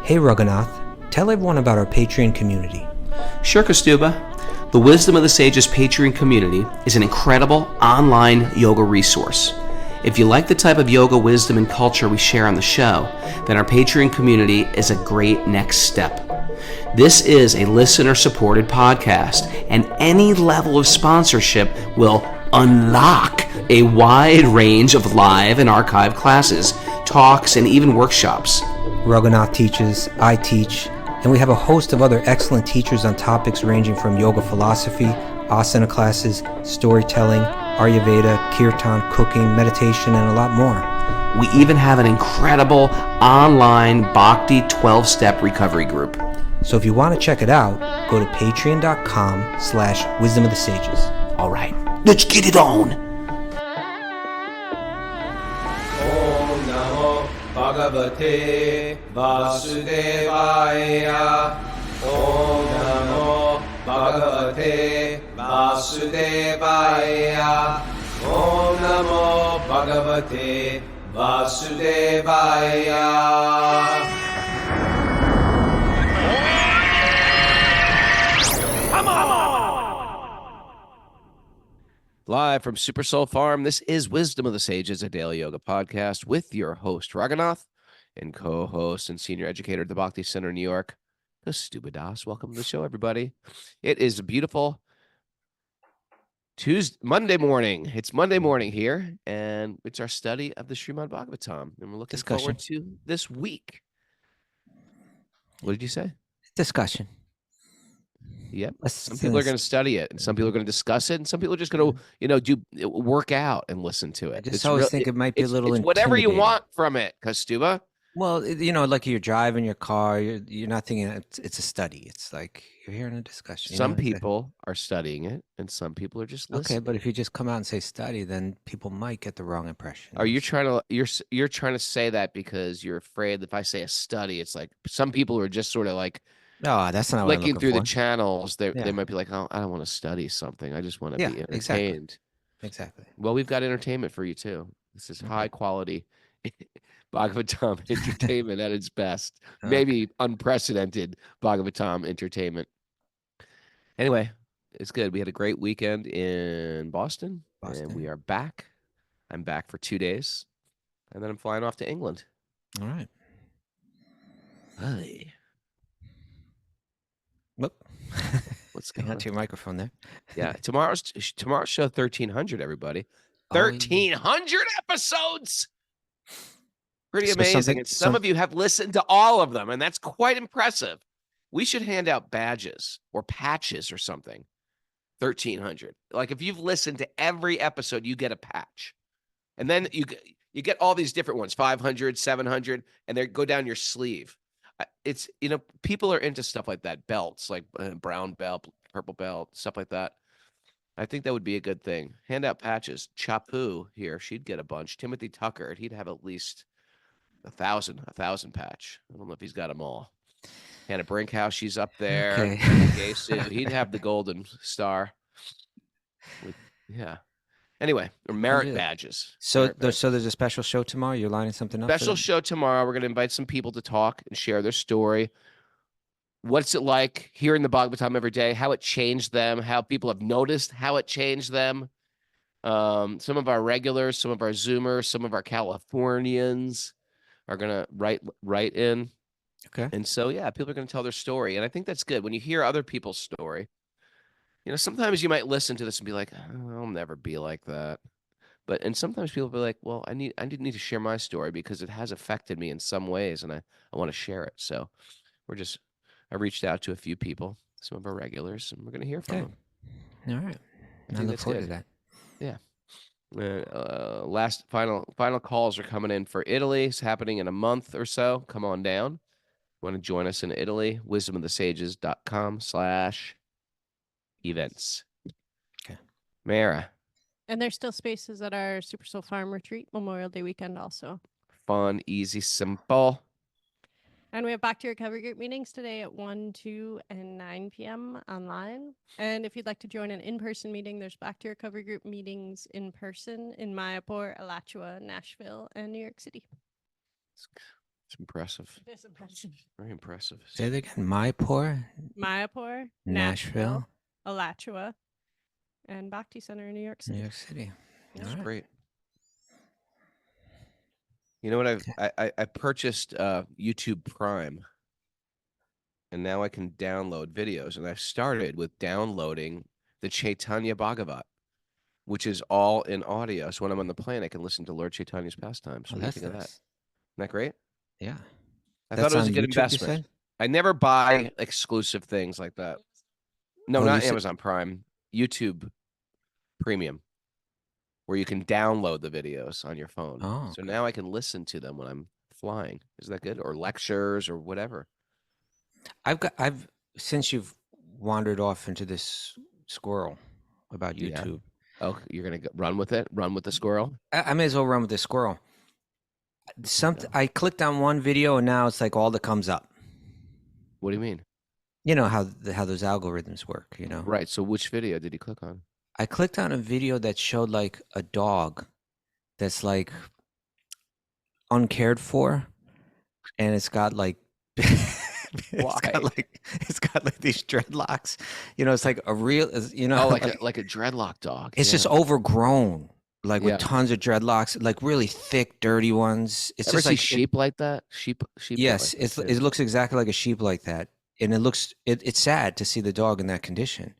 Hey Raghunath, tell everyone about our Patreon community. Sure, Kastuba. The Wisdom of the Sages Patreon community is an incredible online yoga resource. If you like the type of yoga wisdom and culture we share on the show, then our Patreon community is a great next step. This is a listener-supported podcast, and any level of sponsorship will unlock a wide range of live and archived classes, talks, and even workshops. Raghunath teaches, I teach, and we have a host of other excellent teachers on topics ranging from yoga philosophy, asana classes, storytelling, Ayurveda, kirtan, cooking, meditation, and a lot more. We even have an incredible online Bhakti 12-step recovery group. So if you want to check it out, go to patreon.com/wisdom of the sages. All right, let's get it on. Om Namo Bhagavate Vasudevaya. Om Namo Bhagavate Vasudevaya. Om Namo Bhagavate Vasudevaya. Live from Super Soul Farm, this is Wisdom of the Sages, a daily yoga podcast with your host, Raghunath, and co-host and senior educator at the Bhakti Center in New York, Kastuba Das. Welcome to the show, everybody. It is a beautiful Monday morning. It's Monday morning here, and it's our study of the Srimad Bhagavatam, and we're looking forward to this week. What did you say? Discussion. Yep. Some people are going to study it, and some people are going to discuss it, and some people are just going to, do work out and listen to it. I just always think it might be a little it's whatever you want from it, Kastuba. Well, like you're driving your car, you're not thinking it's a study. It's like you're hearing a discussion. Some people are studying it, and some people are just listening. Okay, but if you just come out and say study, then people might get the wrong impression. Are you trying to you're trying to say that because you're afraid that if I say a study, it's like some people are just sort of like. No, that's not what I'm looking through for. the channels. They might be like, oh, I don't want to study something. I just want to be entertained. Exactly. Well, we've got entertainment for you too. This is high quality Bhagavatam entertainment at its best. Maybe unprecedented Bhagavatam entertainment. Anyway, it's good. We had a great weekend in Boston. And we are back. I'm back for 2 days, and then I'm flying off to England. All right. Hey. Whoop. What's going on to your microphone there? Yeah, tomorrow's show 1300. Everybody, 1300 episodes. Pretty amazing. And some of you have listened to all of them, and that's quite impressive. We should hand out badges or patches or something. 1300. Like if you've listened to every episode, you get a patch, and then you get all these different ones: 500, 700, and they go down your sleeve. It's, people are into stuff like that, belts, like brown belt, purple belt, stuff like that. I think that would be a good thing. Hand out patches. Chapu here, she'd get a bunch. Timothy Tucker, he'd have at least 1,000 patch. I don't know if he's got them all. Hannah Brinkhouse, she's up there. Okay. He'd have the golden star. Yeah. Anyway, or merit badges. So there's a special show tomorrow. You're lining something up. Special show tomorrow. We're going to invite some people to talk and share their story. What's it like hearing the Bhagavatam every day? How it changed them? How people have noticed how it changed them? Some of our regulars, some of our Zoomers, some of our Californians are going to write in. Okay. And so, people are going to tell their story, and I think that's good when you hear other people's story. Sometimes you might listen to this and be like, oh, I'll never be like that. And sometimes people be like, well, I need to share my story because it has affected me in some ways, and I want to share it. So I reached out to a few people, some of our regulars, and we're going to hear from them. All right. I look forward to that. Yeah. Final calls are coming in for Italy. It's happening in a month or so. Come on down. You want to join us in Italy? wisdomofthesages.com/events. Okay. Mara. And there's still spaces at our Super Soul Farm retreat Memorial Day weekend also. Fun, easy, simple. And we have Bhakti Recovery Group meetings today at 1, 2, and 9 p.m. online. And if you'd like to join an in-person meeting, there's Bhakti Recovery Group meetings in person in Mayapur, Alachua, Nashville, and New York City. It's impressive. It is impressive. Very impressive. Say that again. Mayapur, Mayapur, Nashville, Alachua, and Bhakti Center in New York City. New York City. That's All right. great. You know what? I purchased YouTube Prime, and now I can download videos. And I've started with downloading the Chaitanya Bhagavat, which is all in audio. So when I'm on the plane, I can listen to Lord Chaitanya's pastimes. Oh, What do you that's think of that? nice. Isn't that great? Yeah. I That's thought it was on a good YouTube, you investment. said? I never buy exclusive things like that. No, Oh, not you said- Amazon Prime. YouTube Premium, where you can download the videos on your phone. Oh, So okay. now I can listen to them when I'm flying. Is that good? Or lectures or whatever. I've since you've wandered off into this squirrel about Yeah. YouTube. Oh, you're gonna run with it? Run with the squirrel? I may as well run with this squirrel. Something I clicked on one video and now it's like all that comes up. What do you mean? You know how those algorithms work, you know? Right. So which video did you click on? I clicked on a video that showed like a dog that's like uncared for, and it's got like Why? it's got like these dreadlocks. You know, it's like a real, you know, Oh, like a dreadlock dog. it's just Yeah. overgrown, like Yeah. with tons of dreadlocks, like really thick, dirty ones. It's Ever just see like sheep like that? Sheep. yes, Like that, it looks exactly like a sheep like that, and it's sad to see the dog in that condition.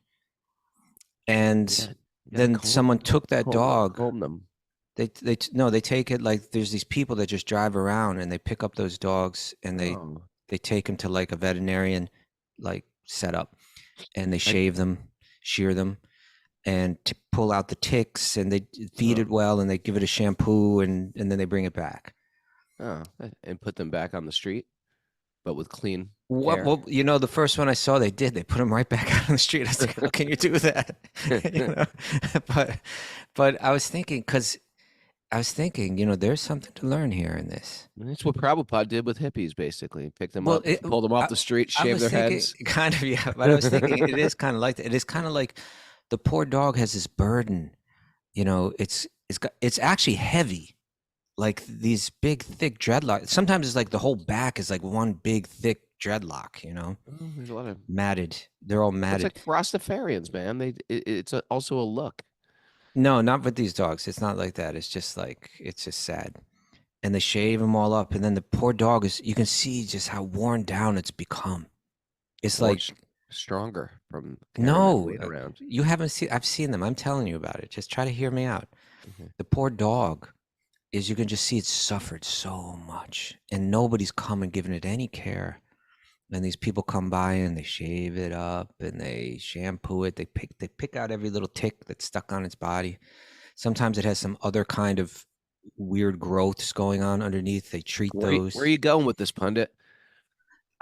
And Yeah, you gotta then comb- someone took that comb- dog. comb them. They take it like there's these people that just drive around and they pick up those dogs and Oh. they take them to like a veterinarian like setup, and they shave them, shear them, and pull out the ticks, and they feed it well, and they give it a shampoo, and then they bring it back. Oh, and put them back on the street, but with clean What? hair. Well, you know, the first one I saw, they put them right back out on the street. I was like, how can you do that? You know? But I was thinking, you know, there's something to learn here in this. That's what Prabhupada did with hippies, basically. Picked them Well, up, pulled them off the street, I shaved was their thinking, heads. kind of, yeah. But I was thinking, it is kind of like that. It is kind of like the poor dog has this burden. You know, it's actually heavy, like these big, thick dreadlocks. Sometimes it's like the whole back is like one big, thick dreadlock. You know, Oh, there's a lot of matted. They're all It's matted. like Rastafarians, man. It's also a look. No, not with these dogs. It's not like that. It's just sad. And they shave them all up, and then the poor dog you can see just how worn down it's become. It's Or like stronger from carrying that no, weight around. you haven't seen. I've seen them. I'm telling you about it. Just try to hear me out. Mhm. The poor dog you can just see it suffered so much, and nobody's come and given it any care. And these people come by and they shave it up and they shampoo it. They pick out every little tick that's stuck on its body. Sometimes it has some other kind of weird growths going on underneath. They treat those. Where are you going with this, pundit?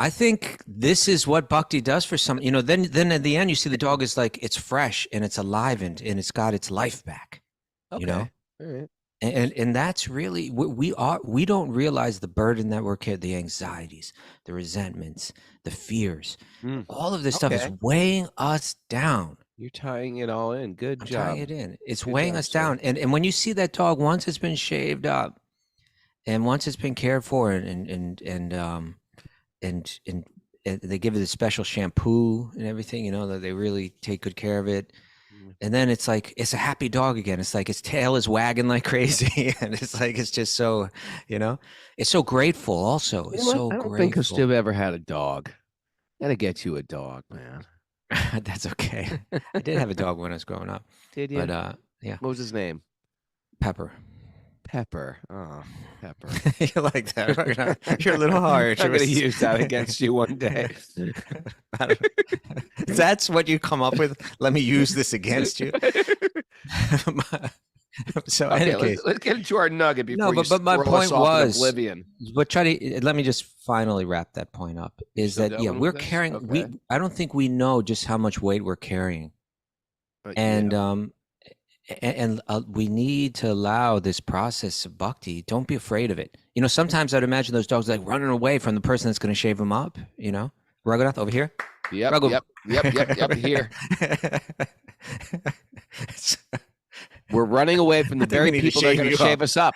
I think this is what Bhakti does for some. You know, then at the end you see the dog is like it's fresh and it's alivened and it's got its life back. Okay. You know, All right. and that's really we don't realize the burden that we're carrying, the anxieties, the resentments, the fears, all of this stuff is weighing us down. You're tying it all in. Good I'm job. tying it in. It's Good weighing job, us sir. down. And when you see that dog, once it's been shaved up, and once it's been cared for, and they give it a special shampoo and everything, you know, that they really take good care of it. And then it's like it's a happy dog again. It's like its tail is wagging like crazy, and it's like it's just so, you know, it's so grateful. Also, it's so I don't grateful. think Stu ever had a dog. Gotta get you a dog, man. That's okay. I did have a dog when I was growing up. Did you? But yeah. What was his name? Pepper. Pepper. Oh, Pepper. You like that? You're a little harsh. I'm gonna use that against you one day. That's what you come up with. Let me use this against you. So Okay, anyway, let's get into our nugget before you but my scroll us point off in was, oblivion. but let me just finally wrap that point up. Is Still that going we're with this? carrying? Okay. I don't think we know just how much weight we're carrying, and we need to allow this process of bhakti. Don't be afraid of it. You know, sometimes I'd imagine those dogs like running away from the person that's going to shave them up. You know, Raghunath over here. Yep, Raghu. yep, here. We're running away from the I think we very need to people that are shave going you to shave up. us up.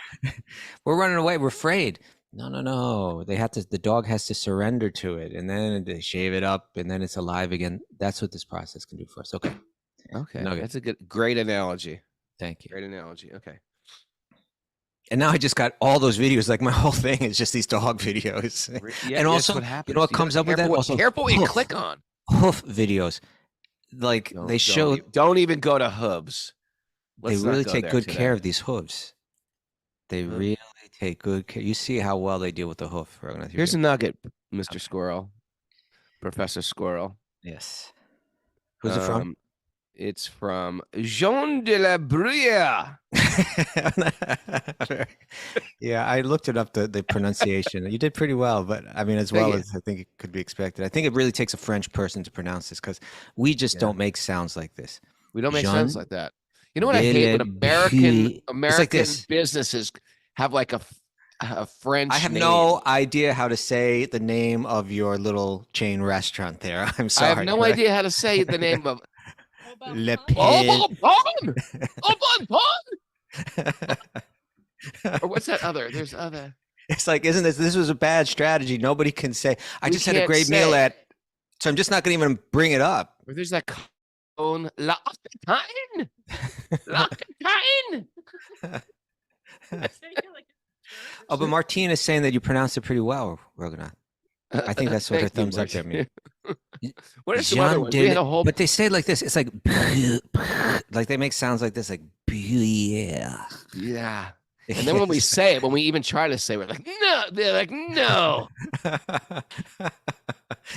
We're running away. We're afraid. No. The dog has to surrender to it, and then they shave it up, and then it's alive again. That's what this process can do for us. Okay. Okay. Nugget. That's a great analogy. Thank you. Great analogy. Okay. And now I just got all those videos. Like my whole thing is just these dog videos. Yeah, and also, what happens. you know what comes up with that? Also, careful what you click on. Hoof videos. Like they show. Don't even go to hooves. They really take good care of these hooves. They really take good care. You see how well they deal with the hoof. Here's a nugget, Mr. Squirrel. Professor Squirrel. Yes. Who's it from? It's from Jean de la Bruyere. Yeah, I looked it up, the pronunciation. You did pretty well, but I mean, as well as I think it could be expected. I think it really takes a French person to pronounce this because we just don't make sounds like this. We don't make sounds like that. You know what I hate? When American like businesses have like a French I have no idea how to say the name of your little chain restaurant there. I'm sorry. I have no idea how to say the name of Le Or what's that other? There's other. It's like, isn't this was a bad strategy. Nobody can say, I just had a great meal at, so I'm just not going to even bring it up. Or there's that cone, L'Occitane. L'Occitane. Oh, but Martine is saying that you pronounce it pretty well, Raghunath. I think that's what her thumbs up there means. What are some other ones? We had a whole... But they say it like this. It's like, like they make sounds like this, like, yeah. Yeah. And then when we say it, when we even try to say it, we're like, no. They're like, no.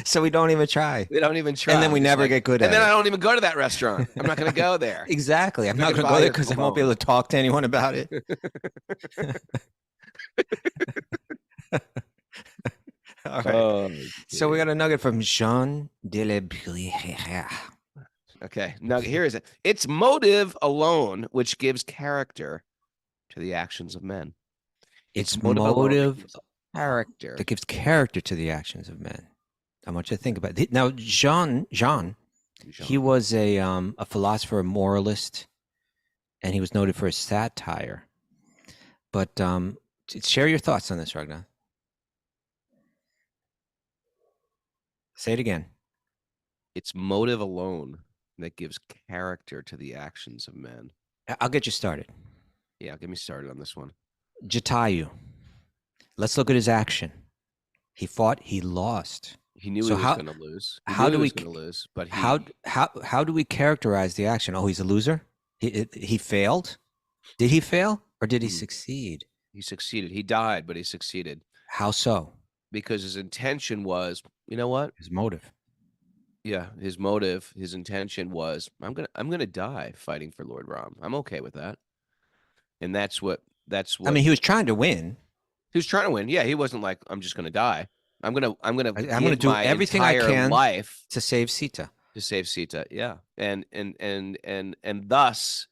So we don't even try. We don't even try. And then we never get good at it. And then I don't even go to that restaurant. I'm not going to go there. Exactly. I'm not going to go there because I won't be able to talk to anyone about it. All right. So we got a nugget from Jean de la Bruyere. Okay. Nugget. Here is it. It's motive alone which gives character to the actions of men. It's motive character that gives character to the actions of men. I want you to think about it. Now, Jean, he was a philosopher, a moralist, and he was noted for his satire. But share your thoughts on this, Raghunath. Say it again. It's motive alone that gives character to the actions of men. I'll get you started. Yeah, get me started on this one. Jatayu. Let's look at his action. He fought. He lost. He knew he was going to lose. How do we lose? But how do we characterize the action? Oh, he's a loser. He failed. Did he fail or did he succeed? He succeeded. He died, but he succeeded. How so? Because his intention was, you know what? His motive. Yeah, his motive, his intention was, I'm gonna die fighting for Lord Ram. I'm okay with that. And that's what. I mean, he was trying to win. He was trying to win. Yeah, he wasn't like, I'm just gonna die. I'm gonna do everything I can life to save Sita. To save Sita, yeah, and thus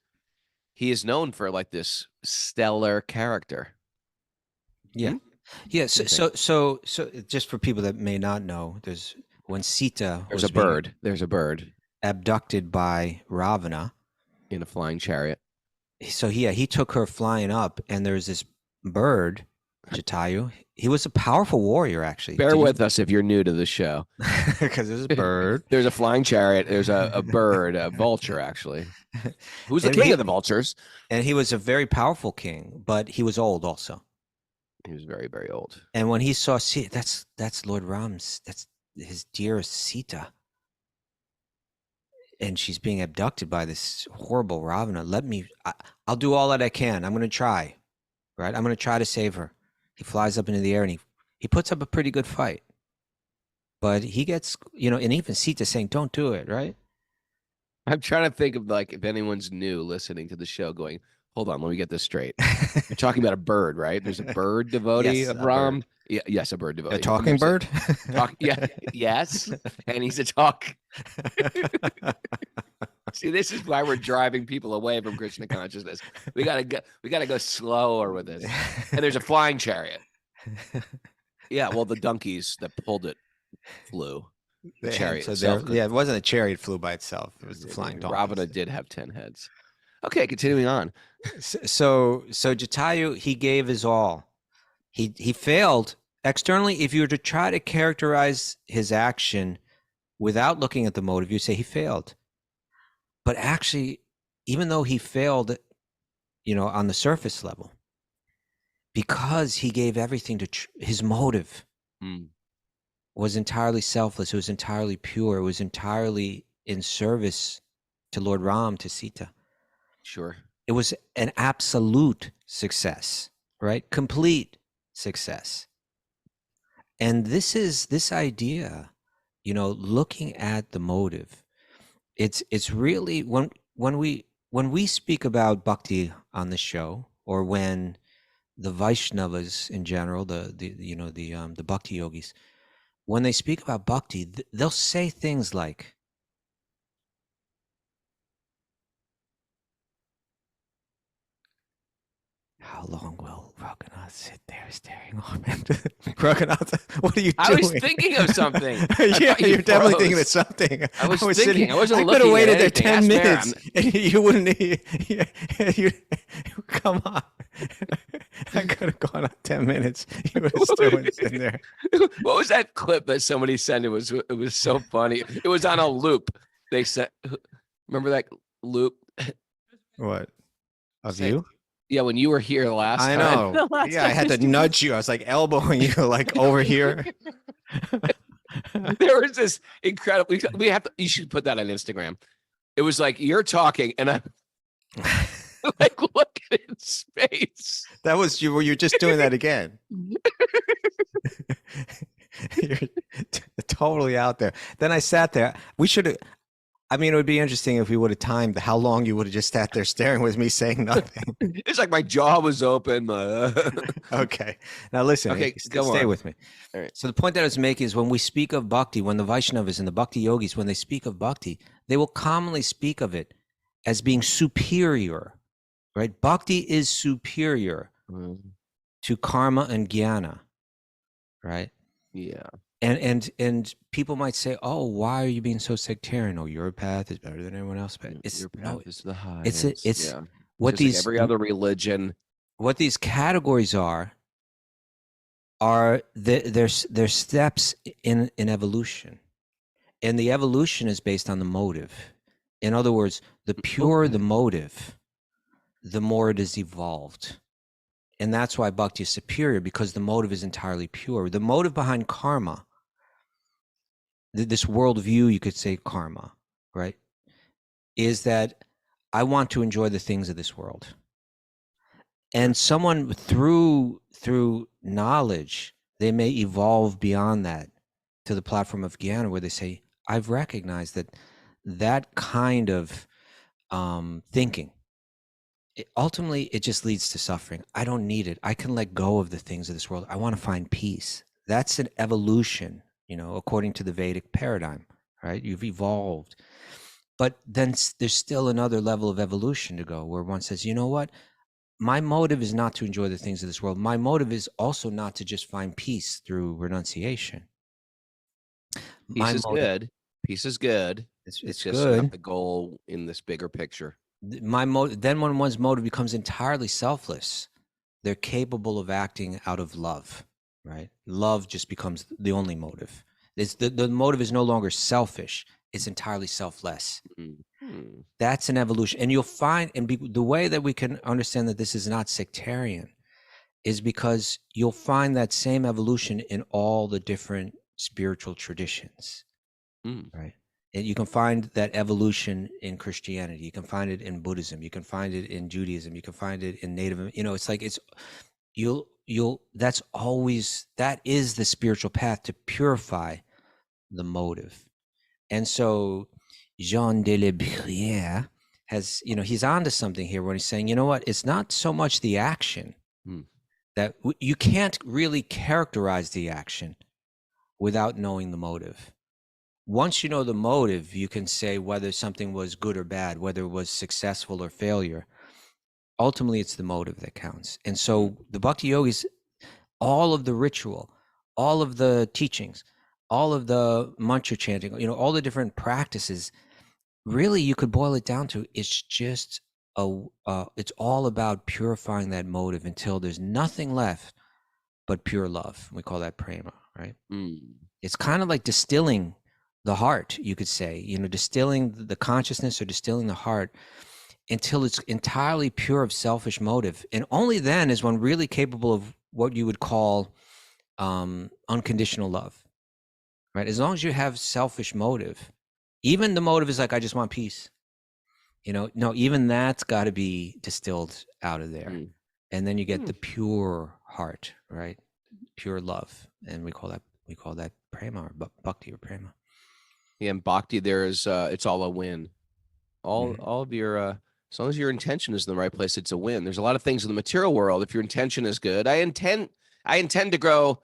he is known for like this stellar character. Yeah. Yeah. So just for people that may not know, when Sita there's a bird abducted by Ravana in a flying chariot. So he took her flying up, and there's this bird, Jatayu. He was a powerful warrior, actually. Bear with us if you're new to the show, because there's a bird. There's a flying chariot. There's a bird, a vulture, actually. Who's the king of the vultures? And he was a very powerful king, but he was old also. He was very, very old. And when he saw Sita, that's Lord Ram's, that's his dearest Sita. And she's being abducted by this horrible Ravana. I'll do all that I can. I'm going to try, right? I'm going to try to save her. He flies up into the air and he puts up a pretty good fight. But he gets, and even Sita saying, don't do it, right? I'm trying to think of like if anyone's new listening to the show going, hold on, let me get this straight. You're talking about a bird, right? There's a bird devotee of Ram. Yeah, yes, a bird devotee. A talking bird? Yes. And he's a talk. See, this is why we're driving people away from Krishna consciousness. We gotta go slower with this. And there's a flying chariot. Yeah, well, the donkeys that pulled it flew. The chariot. It wasn't a chariot flew by itself. It was the flying donkey. Ravana did have 10 heads. Okay, continuing on. So Jatayu, he gave his all, He failed externally. If you were to try to characterize his action without looking at the motive, you say he failed. But actually, even though he failed, on the surface level, because he gave everything to his motive was entirely selfless. It was entirely pure. It was entirely in service to Lord Ram, to Sita. Sure. It was an absolute success, right? Complete success. And this idea, looking at the motive, it's really when we speak about bhakti on the show, or when the Vaishnavas in general, the bhakti yogis, when they speak about bhakti, they'll say things like, how long will Raghunath sit there staring off into Raghunath? What are you doing? I was thinking of something. Yeah, you're definitely thinking of something. I was thinking. Sitting, I wasn't I looking could have at waited there anything. 10 minutes, and you wouldn't. You, come on. I could have gone on 10 minutes. You would have still been sitting there. What was that clip that somebody sent? It was so funny. It was on a loop. They said, remember that loop? What? Of you? Yeah, when you were here last I time. know. Yeah, I had to nudge you. I was like elbowing you, like over here. There was this incredible. You should put that on Instagram. It was like you're talking, and I'm like looking in space. That was you. Were you just doing that again? You're totally out there. Then I sat there. We should have. I mean, it would be interesting if we would have timed how long you would have just sat there staring with me saying nothing. It's like my jaw was open. Okay. Now listen, okay, stay with me. All right. So the point that I was making is when we speak of bhakti, when the Vaishnavas and the bhakti yogis, when they speak of bhakti, they will commonly speak of it as being superior, right? Bhakti is superior to karma and jnana, right? Yeah. And people might say, "Oh, why are you being so sectarian? Oh, your path is better than everyone else." But Your path is the highest. It's yeah. what Just these like every other religion. What these categories are their steps in evolution, and the evolution is based on the motive. In other words, the purer the motive, the more it is evolved. And that's why bhakti is superior, because the motive is entirely pure. The motive behind karma, this worldview, you could say karma, right, is that I want to enjoy the things of this world. And someone through knowledge, they may evolve beyond that to the platform of Jnana, where they say, I've recognized that kind of thinking, ultimately, it just leads to suffering. I don't need it. I can let go of the things of this world. I want to find peace. That's an evolution, according to the Vedic paradigm, right? You've evolved. But then there's still another level of evolution to go, where one says, you know what? My motive is not to enjoy the things of this world. My motive is also not to just find peace through renunciation. Peace is good. Peace is good. It's just good. not the goal in this bigger picture. Then when one's motive becomes entirely selfless, they're capable of acting out of love, right? Love just becomes the only motive. The motive is no longer selfish. It's entirely selfless. Mm-hmm. That's an evolution. And you'll find, the way that we can understand that this is not sectarian is because you'll find that same evolution in all the different spiritual traditions, right? And you can find that evolution in Christianity. You can find it in Buddhism. You can find it in Judaism. You can find it in Native. It's like that is the spiritual path to purify the motive. And so Jean de la Bruyere has, he's onto something here when he's saying, you know what? It's not so much the action that you can't really characterize the action without knowing the motive. Once you know the motive, you can say whether something was good or bad, whether it was successful or failure. Ultimately, it's the motive that counts. And so the Bhakti Yogis, all of the ritual, all of the teachings, all of the mantra chanting, all the different practices, really you could boil it down to, it's just it's all about purifying that motive until there's nothing left but pure love. We call that prema, right? Mm. It's kind of like distilling the heart, you could say, distilling the consciousness or distilling the heart until it's entirely pure of selfish motive. And only then is one really capable of what you would call unconditional love, right? As long as you have selfish motive, even the motive is like, I just want peace. No, even that's got to be distilled out of there. Mm. And then you get the pure heart, right? Pure love. And we call that prema or bhakti or prema. Yeah, in Bhakti, there's it's all a win. All of your as long as your intention is in the right place, it's a win. There's a lot of things in the material world. If your intention is good, I intend to grow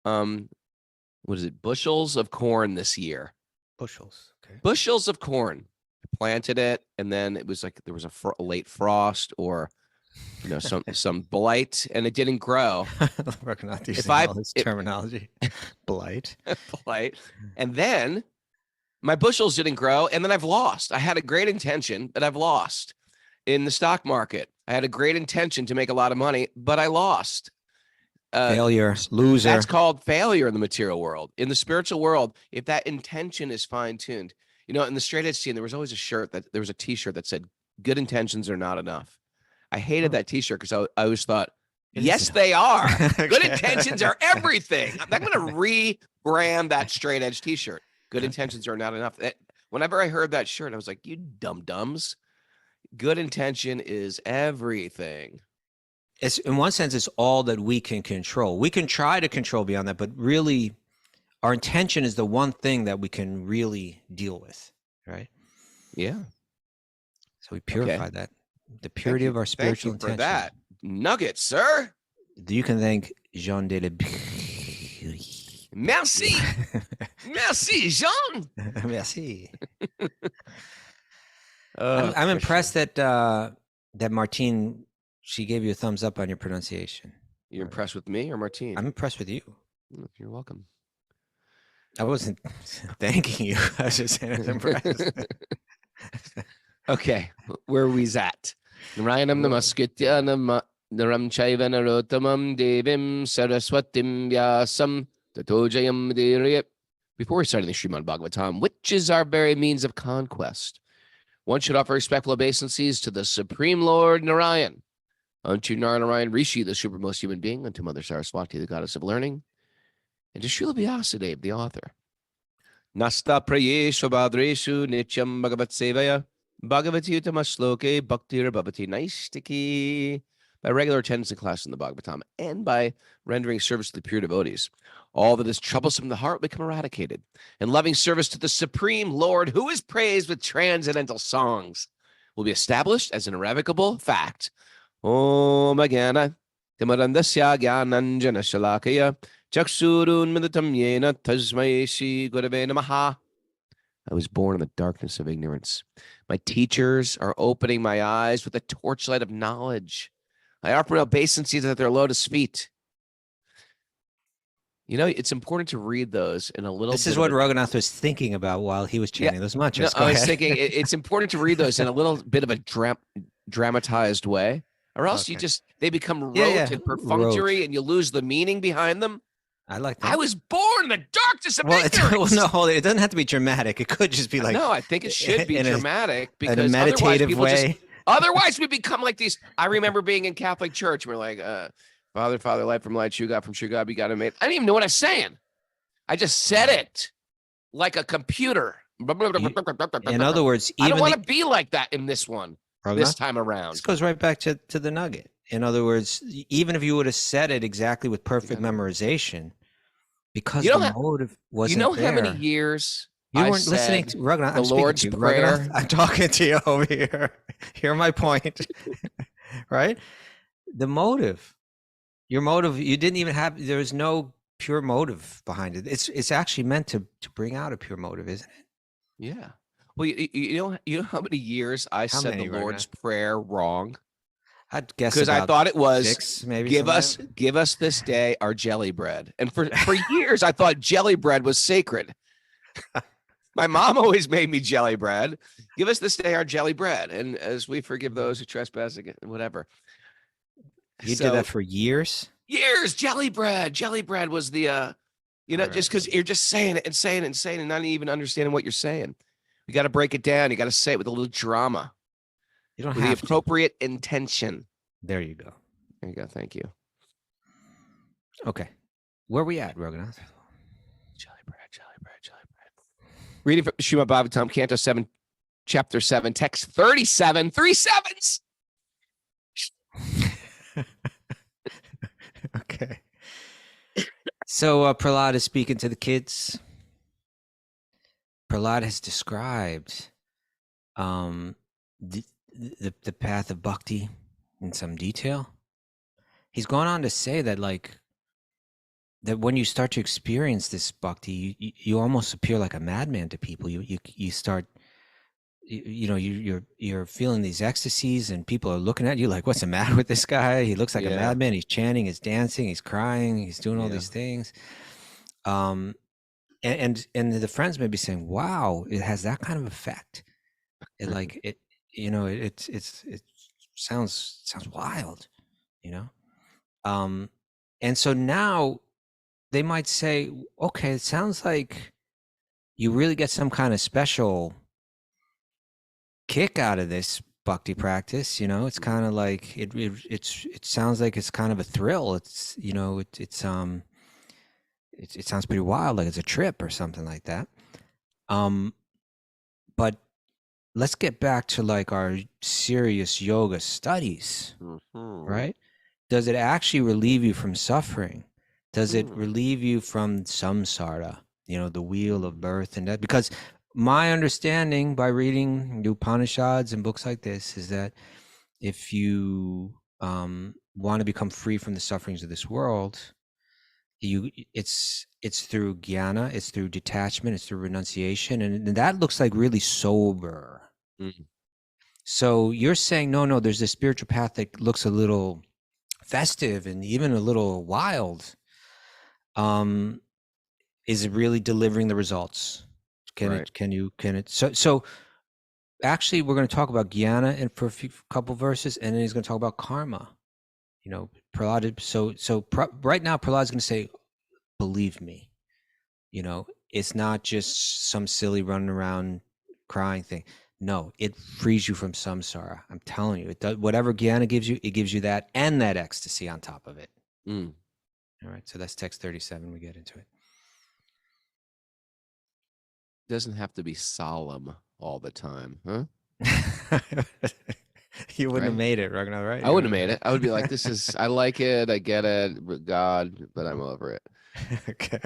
what is it, bushels of corn this year. Bushels. Okay. Bushels of corn. I planted it, and then it was like there was a late frost or some blight, and it didn't grow. We're not using all this terminology. Blight. Blight. And then my bushels didn't grow, and then I've lost. I had a great intention, but I've lost. In the stock market, I had a great intention to make a lot of money, but I lost. Failure, loser. That's called failure in the material world. In the spiritual world, if that intention is fine-tuned, in the straight edge scene, there was always a t-shirt that said, good intentions are not enough. I hated that t-shirt because I always thought, yes, they are. Good intentions are everything. I'm going to rebrand that straight edge t-shirt. Good intentions are not enough. Whenever I heard that shirt, I was like, you dum-dums. Good intention is everything. It's, in one sense, it's all that we can control. We can try to control beyond that, but really our intention is the one thing that we can really deal with, right? Yeah. So we purify that. The purity of our spiritual intention. Thank you for that nugget, sir. You can thank Jean de la Merci. Merci, Jean. Merci. I'm impressed that Martine, she gave you a thumbs up on your pronunciation. You're impressed with me or Martine? I'm impressed with you. You're welcome. I wasn't thanking you. I was just saying I was impressed. Okay, where are we at? Narayanam namaskrityanam naram chaiva narottamam devim saraswatim vyasam tato jayam dhariyat. Before we start the Srimad Bhagavatam, which is our very means of conquest, one should offer respectful obeisances to the Supreme Lord Narayan, unto Narayan Rishi, the supermost human being, unto Mother Saraswati, the goddess of learning, and to Srila Vyasadeva, the author. Nasta prayeshu bhadreshu nityam bhagavat sevaya bhagavati utamashloke bhaktir bhavati naistiki. By regular attendance in class in the Bhagavatam and by rendering service to the pure devotees, all that is troublesome in the heart will become eradicated, and loving service to the Supreme Lord, who is praised with transcendental songs, will be established as an irrevocable fact. Om Agana Timarandasya Gyananjana Shalakaya Chaksurun Midatam Yena Tasmai Shri Gurave Namaha. I was born in the darkness of ignorance. My teachers are opening my eyes with the torchlight of knowledge. I offer obeisances at their lotus feet. It's important to read those in a little. This is what Raghunath was thinking about while he was chanting those mantras. I was thinking it's important to read those in a little bit of a dramatized way, or else they become rote and perfunctory, and you lose the meaning behind them. I like that. I was born in the darkness of ignorance. It doesn't have to be dramatic. It could just be like. No, I think it should be dramatic because in a meditative way. Otherwise, we become like these. I remember being in Catholic church. And we're like, Father, light from light, true God from true God, be God and made. I didn't even know what I was saying. I just said it like a computer. In other words, I don't want to be like that in this one. This time around. This goes right back to the nugget. In other words, even if you would have said it exactly with perfect memorization, because the motive wasn't there. How many years you weren't listening to Raghunath? The Lord's Prayer. I'm talking to you over here. Hear my point, right? The motive, your motive, you didn't even have. There was no pure motive behind it. It's actually meant to bring out a pure motive, isn't it? Yeah. Well, you know how many years I said the Lord's Prayer wrong? I'd guess because I thought it was 6, maybe. Give us this day our jelly bread, and for years I thought jelly bread was sacred. My mom always made me jelly bread. Give us this day our jelly bread, and as we forgive those who trespass against, whatever. You did that for years. Years. Jelly bread. Jelly bread was the just because you're just saying it and saying it and saying it and not even understanding what you're saying. You got to break it down. You got to say it with a little drama. You don't with have the appropriate intention. There you go. There you go. Thank you. Okay. Where we at, Raghunath? Jelly bread. Reading from Srimad Bhagavatam, Canto 7, Chapter 7, Text 37, 3 sevens. Okay. So Prahlad is speaking to the kids. Prahlad has described the path of bhakti in some detail. He's gone on to say that that when you start to experience this bhakti, you almost appear like a madman to people. You start, you're feeling these ecstasies, and people are looking at you like, what's the matter with this guy? He looks like a madman. He's chanting, he's dancing, he's crying, he's doing all these things. And the friends may be saying, wow, it has that kind of effect. It sounds wild, and so now they might say, okay, it sounds like you really get some kind of special kick out of this bhakti practice. It's kind of like it sounds like it's kind of a thrill. It's it sounds pretty wild, like it's a trip or something like that. But let's get back to our serious yoga studies, right? Does it actually relieve you from suffering? Does it relieve you from samsara, the wheel of birth and death? Because my understanding by reading the Upanishads and books like this is that if you want to become free from the sufferings of this world, it's through jnana, it's through detachment, it's through renunciation, and that looks like really sober. So you're saying no, there's this spiritual path that looks a little festive and even a little wild. Is it really delivering the results? Can it so actually we're going to talk about jnana and for a couple verses, and then he's going to talk about karma. Prahlad, right now Prahlad's going to say, believe me, it's not just some silly running around crying thing. No, it frees you from samsara. I'm telling you, it does. Whatever jnana gives you, it gives you that and that ecstasy on top of it. All right, so that's text 37. We get into it. Doesn't have to be solemn all the time, huh? You wouldn't have made it, Raghunath, right? I wouldn't have made it. I would be like, this is, I like it, I get it, God, but I'm over it. Okay.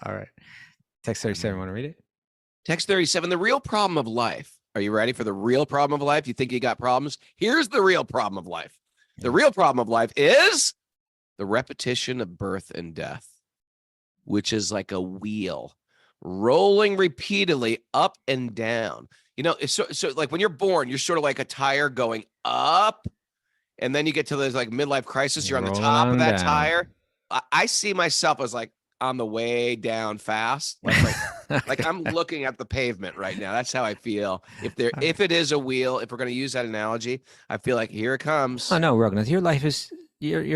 All right. Text 37, want to read it? Text 37, the real problem of life. Are you ready for the real problem of life? You think you got problems? Here's the real problem of life. The real problem of life is the repetition of birth and death, which is like a wheel rolling repeatedly up and down. It's so like when you're born, you're sort of like a tire going up, and then you get to this like midlife crisis. You're on the top of that tire. I see myself as like on the way down fast. Like I'm looking at the pavement right now. That's how I feel. If it is a wheel, if we're going to use that analogy, I feel like here it comes. Oh no, Raghunath, your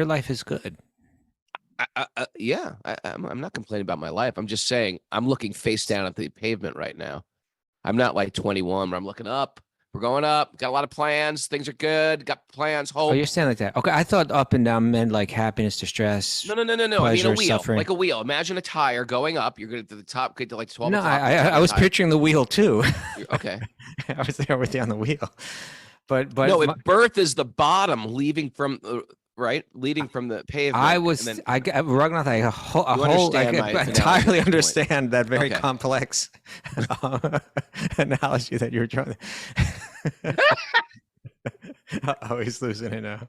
life is good. I'm not complaining about my life. I'm just saying I'm looking face down at the pavement right now. I'm not like 21 where I'm looking up. We're going up. Got a lot of plans. Things are good. Got plans. Hope. Oh, you're saying like that. Okay, I thought up and down meant like happiness, distress. No. Pleasure, I mean a wheel, suffering. like a wheel. Imagine a tire going up. You're going to the top, get to like 12. No, I was picturing the wheel too. Okay. I was there with you on the wheel. But no, if birth is the bottom, leading from leading from the pavement. Raghunath, I entirely understand that very complex analogy that you're trying to. Oh, he's losing it now.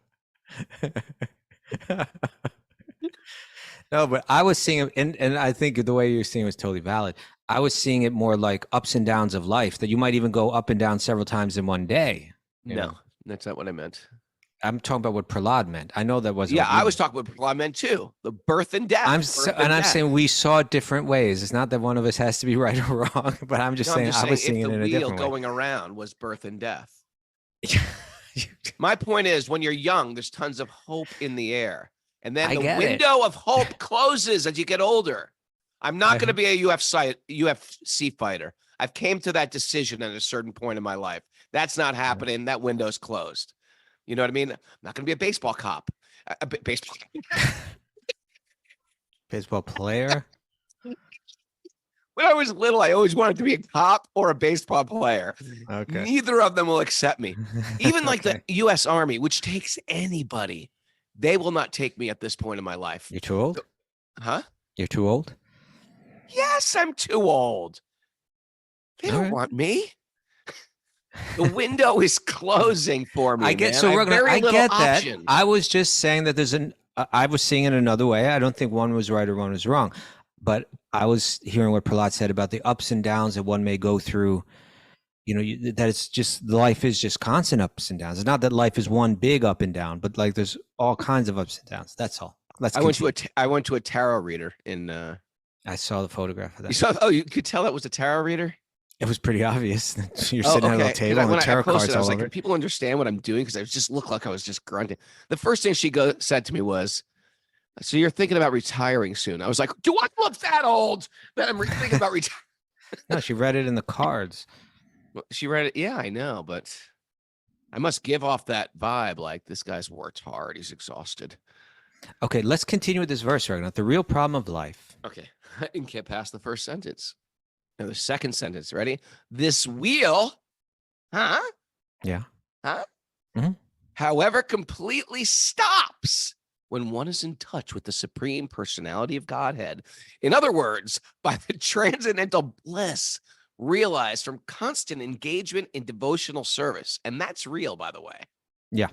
No, but I was seeing it, and I think the way you're seeing it was totally valid. I was seeing it more like ups and downs of life, that you might even go up and down several times in one day. No, that's not what I meant. I'm talking about what Prahlad meant. I know that wasn't. Yeah, I was talking about what Prahlad meant too. The birth and death. I'm saying we saw it different ways. It's not that one of us has to be right or wrong, but I'm just saying I was seeing it in a different way. The wheel going around was birth and death. My point is, when you're young, there's tons of hope in the air. And then I the get it. window of hope closes as you get older. I'm not going to be a UFC fighter. I've came to that decision at a certain point in my life. That's not happening. That window's closed. You know what I mean? I'm not going to be a baseball cop. Baseball player. When I was little, I always wanted to be a cop or a baseball player. Okay. Neither of them will accept me. Even like Okay. the U.S. Army, which takes anybody, they will not take me at this point in my life. You're too old? Huh? You're too old? Yes, I'm too old. They don't All right. want me. The window is closing for me. I get man. so I have we're gonna. very I little get that. options. I was just saying that there's an. I was seeing it another way. I don't think one was right or one was wrong, but I was hearing what Prahlad said about the ups and downs that one may go through. You know, that it's just life is just constant ups and downs. It's not that life is one big up and down, but like there's all kinds of ups and downs. That's all. I went to a tarot reader in. I saw the photograph of that. You saw? Oh, you could tell that was a tarot reader. It was pretty obvious. You're sitting at a little table and the tarot cards all over. over. Can people understand what I'm doing? Because I just looked like I was just grunting. The first thing she said to me was, "So you're thinking about retiring soon?" I was like, "Do I look that old that I'm thinking about retiring?" No, she read it in the cards. Well, she read it. Yeah, I know, but I must give off that vibe. Like this guy's worked hard. He's exhausted. Okay, let's continue with this verse, Ragnar. The real problem of life. Okay, I didn't get past the first sentence. Now the second sentence. Ready? This wheel, huh? Yeah. Huh? Mhm. However, completely stops when one is in touch with the Supreme Personality of Godhead. In other words, by the transcendental bliss realized from constant engagement in devotional service. And that's real, by the way. Yeah.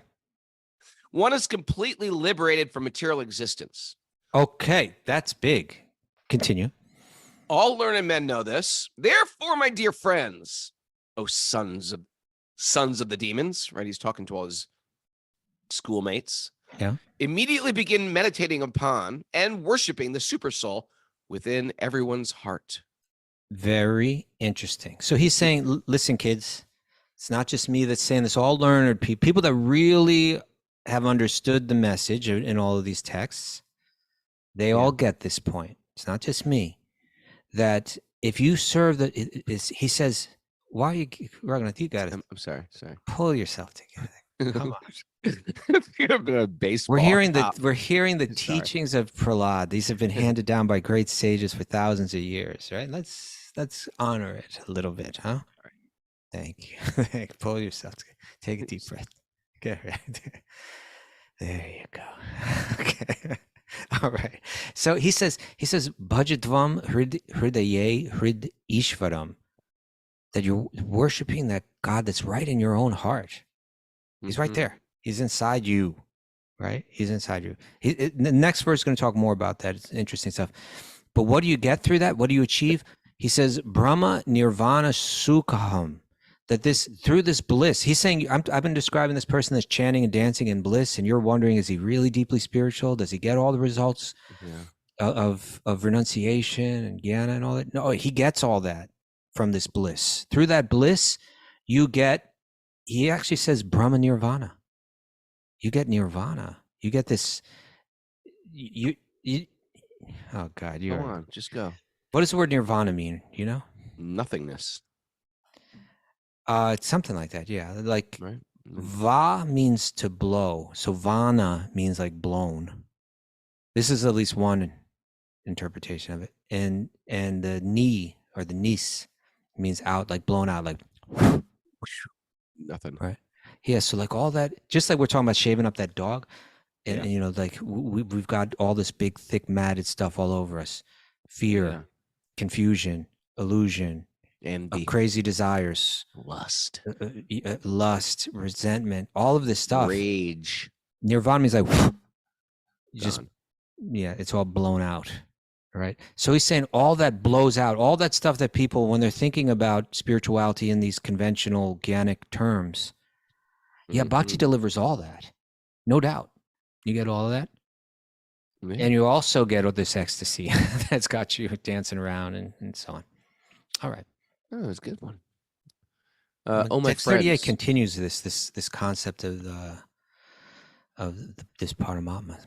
One is completely liberated from material existence. Okay, that's big. Continue. All learned men know this. Therefore, my dear friends, oh sons of the demons, right? He's talking to all his schoolmates. Yeah. Immediately begin meditating upon and worshiping the super soul within everyone's heart. Very interesting. So he's saying, listen, kids, it's not just me that's saying this. All learned people that really have understood the message in all of these texts, they all get this point. It's not just me. That if you serve he says, why are you, Raghunath, you got it. I'm sorry. Pull yourself together. Come on. Baseball. We're hearing the teachings of Prahlad. These have been handed down by great sages for thousands of years, right? Let's honor it a little bit, huh? Right. Thank you. Pull yourself together. Take a deep breath. Get right there you go. Okay. All right. So he says, Bhajadvam hridaye hrid ishvaram, that you're worshiping that God that's right in your own heart. He's right there. He's inside you, right? He's inside you. The next verse is going to talk more about that. It's interesting stuff. But what do you get through that? What do you achieve? He says, brahma-nirvāṇa sukham, that through this bliss, he's saying, I've been describing this person that's chanting and dancing in bliss, and you're wondering, is he really deeply spiritual? Does he get all the results of renunciation and jnana and all that? No, he gets all that from this bliss. Through that bliss, you get, he actually says brahma-nirvāṇa. You get nirvana. You get this, oh God, Go on, just go. What does the word nirvana mean? You know? Nothingness. It's something like that, yeah. Like right. Va means to blow, so vana means like blown. This is at least one interpretation of it. And the ni or the nis means out, like blown out, like nothing. Right. Yeah. So like all that, just like we're talking about shaving up that dog, and you know, like we've got all this big, thick, matted stuff all over us: fear, confusion, illusion. And crazy desires, lust, resentment, all of this stuff. Rage. Nirvana means like, just, it's all blown out, right? So he's saying all that blows out, all that stuff that people, when they're thinking about spirituality in these conventional organic terms, Bhakti delivers all that, no doubt. You get all of that. And you also get all this ecstasy that's got you dancing around and so on. All right. Oh, that's a good one. Oh, my Text 38 friends. continues this concept of this Paramatma.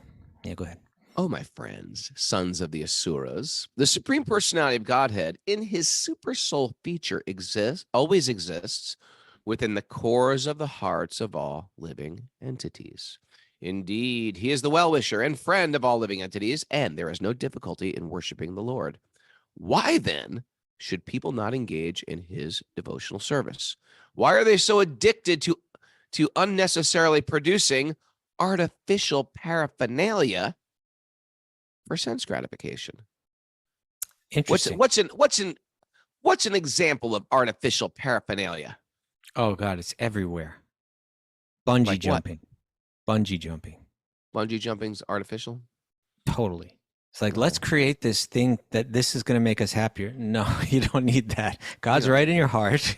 Yeah, go ahead. Oh, my friends, sons of the Asuras, the Supreme Personality of Godhead in his super soul feature always exists within the cores of the hearts of all living entities. Indeed, he is the well-wisher and friend of all living entities, and there is no difficulty in worshiping the Lord. Why, then, should people not engage in his devotional service? Why are they so addicted to unnecessarily producing artificial paraphernalia for sense gratification? Interesting. What's an example of artificial paraphernalia? Oh God, it's everywhere. Bungee Like what? jumping. Bungee jumping. Bungee jumping's artificial? Totally. It's like, let's create this thing that this is going to make us happier. No, you don't need that. God's right in your heart.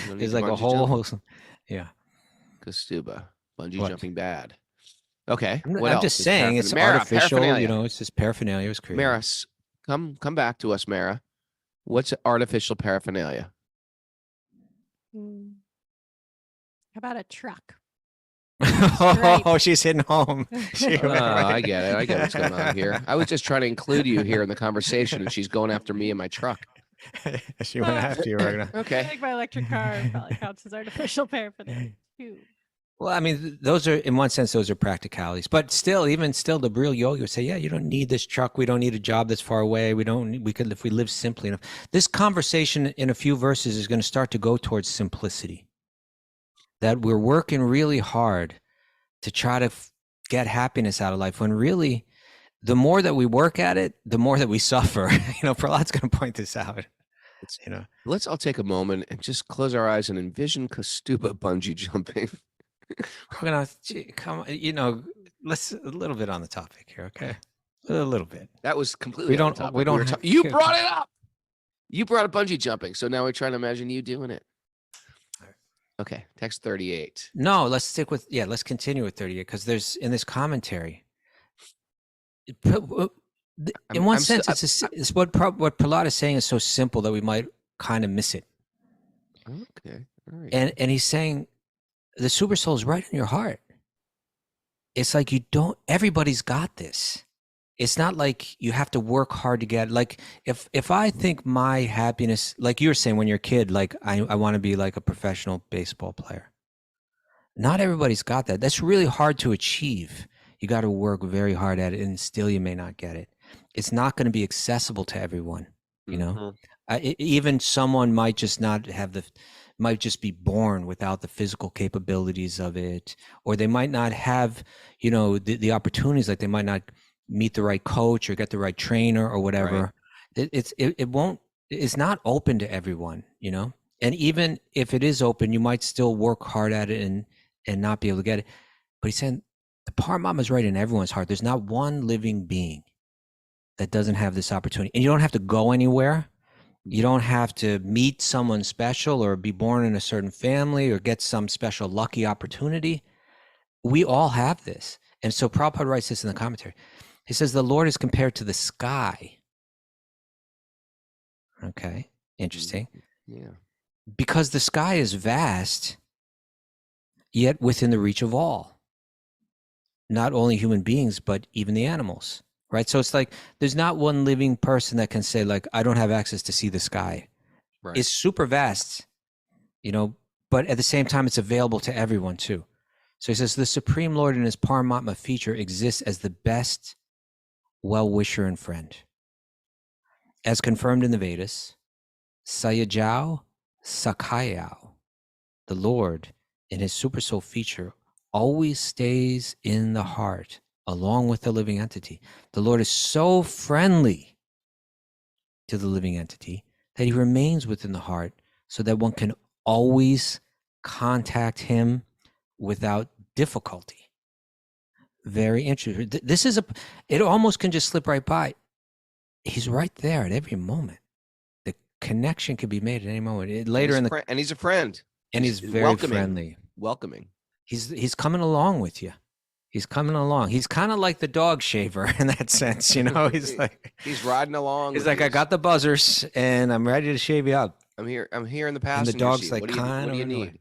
There's like a whole, yeah. Kastuba. Bungee What? jumping bad. Okay. I'm What else? just saying it's Mara, artificial. paraphernalia. It's just paraphernalia was created. Mara, come back to us, Mara. What's artificial paraphernalia? How about a truck? Oh, she's hitting home. I get it. I get what's going on here. I was just trying to include you here in the conversation, and she's going after me and my truck. She went after you right now. Okay. I think my electric car probably counts as artificial paraphernalia too. Well, I mean, those are, in one sense, those are practicalities. But still, the real yogi would say, yeah, you don't need this truck. We don't need a job that's far away. We could, if we live simply enough. This conversation in a few verses is going to start to go towards simplicity. That we're working really hard to try to get happiness out of life, when really, the more that we work at it, the more that we suffer. Prahlad's going to point this out. Let's all take a moment and just close our eyes and envision Kastuba bungee jumping. We're gonna come. Let's a little bit on the topic here, okay? A little bit. That was completely. We don't. You brought it up. You brought up bungee jumping, so now we're trying to imagine you doing it. Okay, text 38. No, let's stick with. Yeah, let's continue with 38, because there's in this commentary. In one sense, it's what Prahlad is saying is so simple that we might kind of miss it. Okay, all right. And he's saying, the super soul is right in your heart. It's like everybody's got this. It's not like you have to work hard to get, like, if I think my happiness, like you were saying when you're a kid, like I want to be like a professional baseball player. Not everybody's got that. That's really hard to achieve. You got to work very hard at it, and still you may not get it. It's not going to be accessible to everyone. Even someone might just not have might just be born without the physical capabilities of it, or they might not have, the opportunities, like they might not meet the right coach or get the right trainer or whatever. Right. It's not open to everyone, and even if it is open, you might still work hard at it and not be able to get it. But he's saying the Paramatma is right in everyone's heart. There's not one living being that doesn't have this opportunity, and you don't have to go anywhere. You don't have to meet someone special or be born in a certain family or get some special lucky opportunity. We all have this. And so Prabhupada writes this in the commentary. He says, the Lord is compared to the sky. Okay, interesting. Yeah. Because the sky is vast, yet within the reach of all. Not only human beings, but even the animals. Right. So it's like there's not one living person that can say, like, I don't have access to see the sky. Right. It's super vast, but at the same time, it's available to everyone too. So he says the Supreme Lord in his Paramatma feature exists as the best well-wisher and friend. As confirmed in the Vedas, Sayajao Sakayao, the Lord in his super soul feature always stays in the heart along with the living entity. The Lord is so friendly to the living entity that he remains within the heart so that one can always contact him without difficulty. Very interesting. This is it almost can just slip right by. He's right there at every moment. The connection can be made at any moment. And he's a friend. And he's very welcoming. Welcoming. He's coming along with you. He's coming along. He's kind of like the dog shaver in that sense, He's like he's riding along. He's like, I got the buzzers and I'm ready to shave you up. I'm here in the And passenger the dog's seat. like What do you annoyed. need?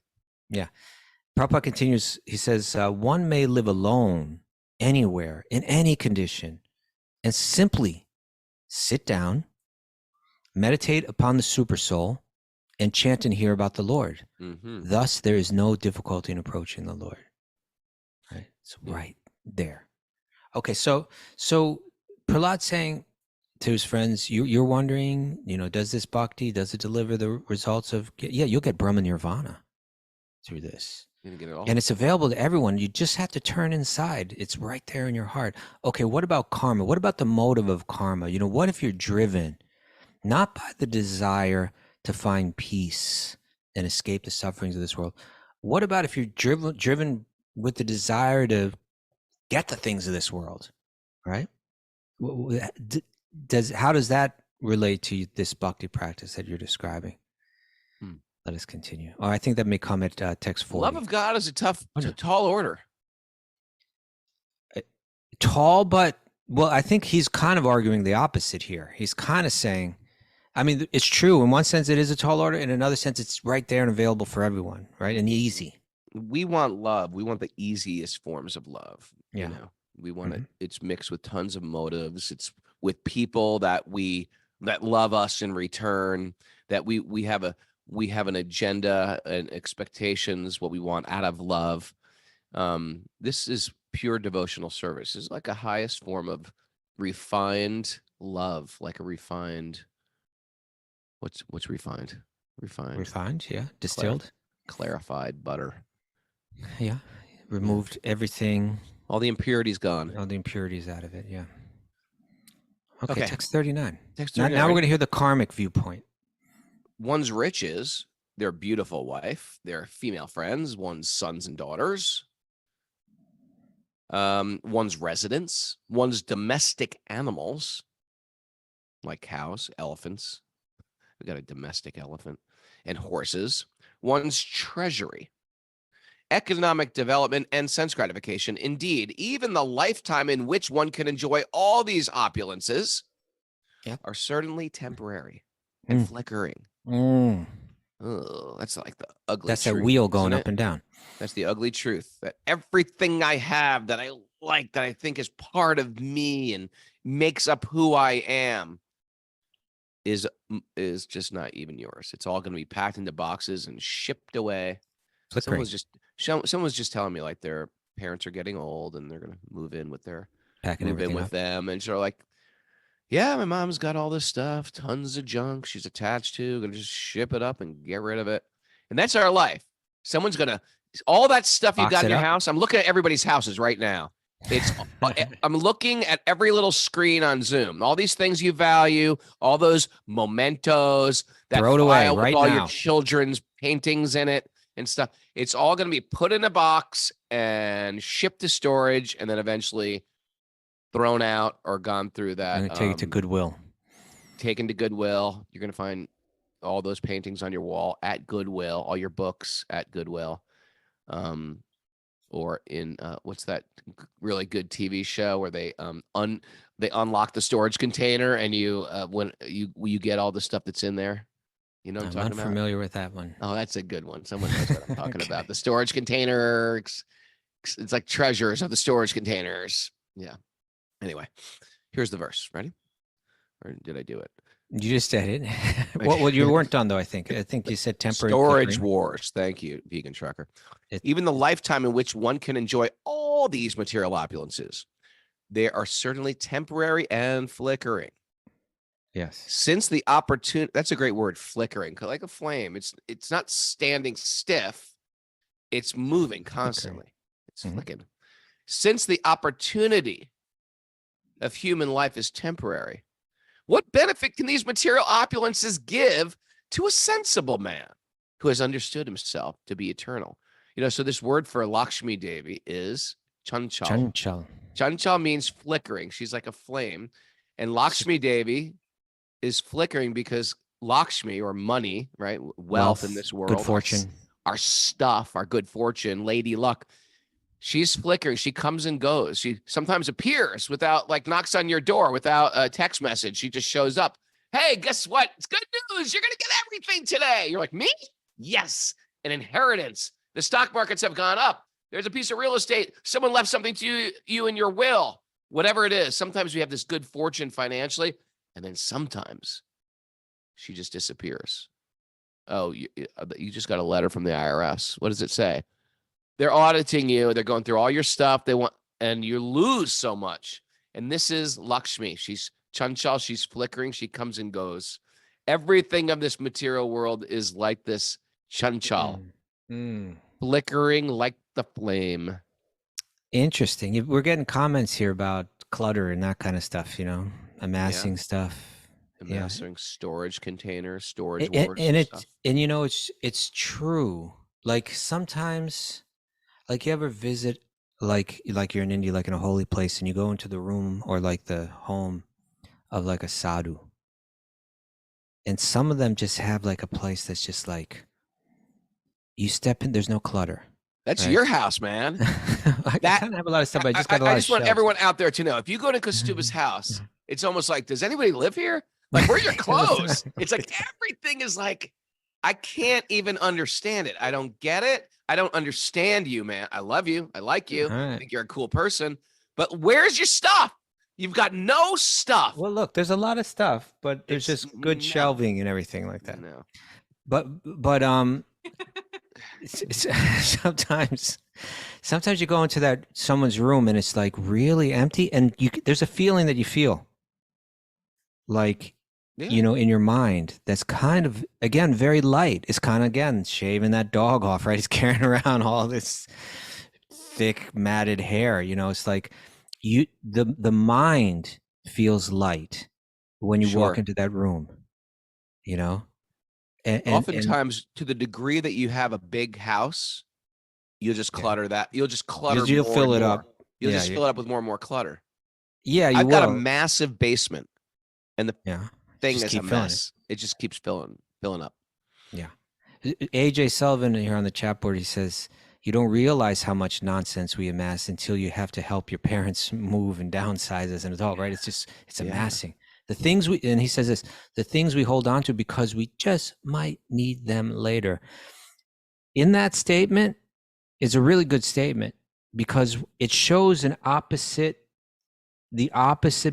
Yeah. Prabhupada continues, he says, one may live alone anywhere, in any condition, and simply sit down, meditate upon the supersoul, and chant and hear about the Lord. Thus, there is no difficulty in approaching the Lord. Right? It's right there. Okay, so Prahlad's saying to his friends, you're wondering, does this bhakti, does it deliver the results of, you'll get brahma-nirvāṇa through this. You're gonna get it all. And it's available to everyone. You just have to turn inside. It's right there in your heart. Okay, what about karma? What about the motive of karma? What if you're driven not by the desire to find peace and escape the sufferings of this world? What about if you're driven with the desire to get the things of this world, right? How does that relate to this bhakti practice that you're describing? Let us continue. I think that may come at text 40. Love of God is a tall order. Tall, but, well, I think he's kind of arguing the opposite here. He's kind of saying, I mean, it's true. In one sense, it is a tall order. In another sense, it's right there and available for everyone, right? And easy. We want love. We want the easiest forms of love. Yeah. We want it. It's mixed with tons of motives. It's with people that love us in return, that we have an agenda and expectations, what we want out of love. This is pure devotional service. It's like a highest form of refined love, like a refined, what's refined? Refined, yeah. Distilled. Clarified butter. Yeah. Removed everything. All the impurities gone. All the impurities out of it, yeah. Okay. Text 39. Now we're going to hear the karmic viewpoint. One's riches, their beautiful wife, their female friends, one's sons and daughters, one's residence, one's domestic animals, like cows, elephants. We got a domestic elephant, and horses. One's treasury, economic development, and sense gratification. Indeed, even the lifetime in which one can enjoy all these opulences are certainly temporary and flickering. Oh, that's like the ugly That's truth. that wheel going up and down. That's the ugly truth, that everything I have that I like, that I think is part of me and makes up who I am, is just not even yours. It's all going to be packed into boxes and shipped away. Someone was just telling me, like, their parents are getting old and they're going to move in with them, and they're like, yeah, my mom's got all this stuff, tons of junk she's attached to, gonna just ship it up and get rid of it. And that's our life. Someone's gonna, all that stuff you got in your house. I'm looking at everybody's houses right now. I'm looking at every little screen on Zoom. All these things you value, all those mementos, that throw it away file right with all now. your children's paintings in it and stuff. It's all going to be put in a box and shipped to storage, and then eventually thrown out or gone through that. I'm going to take it to Goodwill. Taken to Goodwill. You're going to find all those paintings on your wall at Goodwill, all your books at Goodwill. Or in what's that really good TV show where they unlock the storage container and you when you get all the stuff that's in there. You know what I'm talking about? I'm familiar with that one. Oh, that's a good one. Someone knows what I'm talking about. The storage container. It's like treasures of the storage containers. Yeah. Anyway, here's the verse. Ready? Or did I do it? You just said it. Well, you weren't done, though, I think. I think you said temporary. Storage wars. Thank you, vegan trucker. Even the lifetime in which one can enjoy all these material opulences, they are certainly temporary and flickering. Yes. Since the opportunity, that's a great word, flickering, like a flame. It's not standing stiff. It's moving constantly. It's flicking. Since the opportunity of human life is temporary, what benefit can these material opulences give to a sensible man who has understood himself to be eternal? So this word for Lakshmi Devi is chanchal. Chanchal. Chanchal means flickering. She's like a flame. And Lakshmi Devi is flickering because Lakshmi, or money, right? Wealth in this world. Good fortune. Our stuff, our good fortune, lady luck. She's flickering. She comes and goes. She sometimes appears without, like, knocks on your door without a text message. She just shows up. hey, guess what? It's good news. You're going to get everything today. You're like, me? Yes. An inheritance. The stock markets have gone up. There's a piece of real estate. Someone left something to you in your will, whatever it is. Sometimes we have this good fortune financially, and then sometimes she just disappears. Oh, you just got a letter from the IRS. What does it say? They're auditing you. They're going through all your stuff. They want, and you lose so much. And this is Lakshmi. She's chanchal. She's flickering. She comes and goes. Everything of this material world is like this chanchal, flickering like the flame. Interesting. We're getting comments here about clutter and that kind of stuff, amassing stuff. Amassing storage containers, storage And wars. It's true. Like sometimes, like you ever visit, like you're in India, like in a holy place, and you go into the room or like the home of like a sadhu, and some of them just have like a place that's just like you step in, there's no clutter. That's right? your house, man. I kind of have a lot of stuff. But I just got a lot I just of want shelves. everyone out there to know, if you go to Kastuba's house, it's almost like, does anybody live here? Like, where are your clothes? It's like everything is like, I can't even understand it. I don't get it. I don't understand you, man. I love you. I like you. Right. I think you're a cool person. But where's your stuff? You've got no stuff. Well, look, there's a lot of stuff, but there's just good shelving and everything like that. No. But sometimes you go into someone's room and it's like really empty, and there's a feeling that you feel like in your mind that's kind of, again, very light. It's kind of, again, shaving that dog off, right? He's carrying around all this thick matted hair. It's like the mind feels light when you walk into that room, And oftentimes, to the degree that you have a big house, you'll just clutter that. You'll just clutter. You'll fill it up. You'll just fill it up with more and more clutter. Yeah, I've got a massive basement, and the thing Just is a mess. It just keeps filling up. Yeah. AJ Sullivan here on the chat board, he says, you don't realize how much nonsense we amass until you have to help your parents move and downsize as an adult, right? It's amassing. The things and he says this, the things we hold on to because we just might need them later. In that statement is a really good statement because it shows the opposite